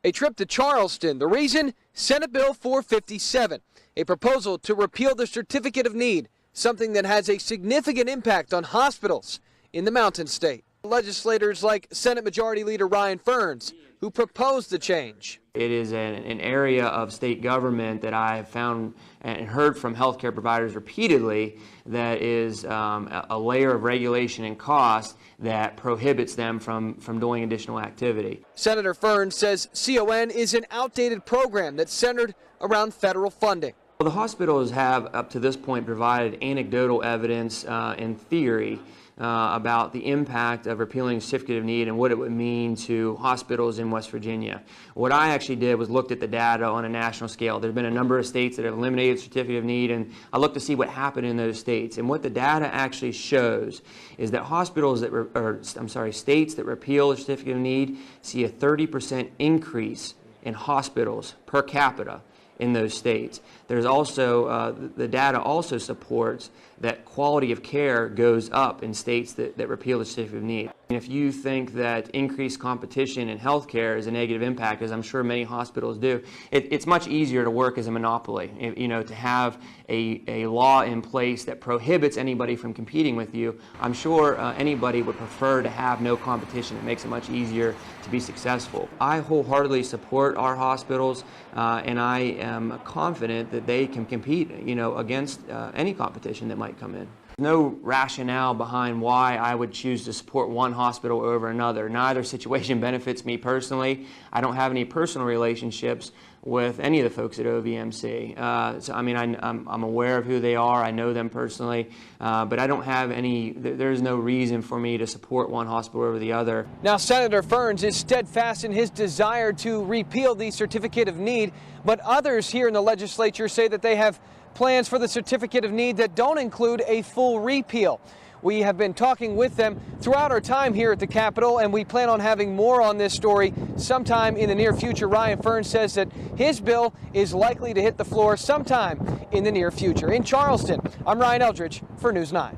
A trip to Charleston. The reason? Senate Bill 457, a proposal to repeal the certificate of need, something that has a significant impact on hospitals in the Mountain State. Legislators like Senate Majority Leader Ryan Ferns, who proposed the change. It is an area of state government that I have found and heard from healthcare providers repeatedly that is a layer of regulation and cost that prohibits them from doing additional activity. Senator Ferns says CON is an outdated program that's centered around federal funding. Well, the hospitals have, up to this point, provided anecdotal evidence and theory about the impact of repealing certificate of need and what it would mean to hospitals in West Virginia. What I actually did was looked at the data on a national scale. There have been a number of states that have eliminated certificate of need, and I looked to see what happened in those states. And what the data actually shows is that hospitals that, states that repeal the certificate of need see a 30% increase in hospitals per capita in those states. There's also, the data also supports that quality of care goes up in states that repeal the certificate of need. And if you think that increased competition in healthcare is a negative impact, as I'm sure many hospitals do, it's much easier to work as a monopoly. To have a law in place that prohibits anybody from competing with you, I'm sure anybody would prefer to have no competition. It makes it much easier to be successful. I wholeheartedly support our hospitals, and I am confident that they can compete, against any competition that might come in. No rationale behind why I would choose to support one hospital over another. Neither situation benefits me personally. I don't have any personal relationships with any of the folks at OVMC. I'm aware of who they are. I know them personally, but I don't have any, there's no reason for me to support one hospital over the other. Now, Senator Ferns is steadfast in his desire to repeal the certificate of need, but others here in the legislature say that they have plans for the certificate of need that don't include a full repeal. We have been talking with them throughout our time here at the Capitol, and we plan on having more on this story sometime in the near future. Ryan Ferns says that his bill is likely to hit the floor sometime in the near future. In Charleston, I'm Ryan Eldridge for News 9.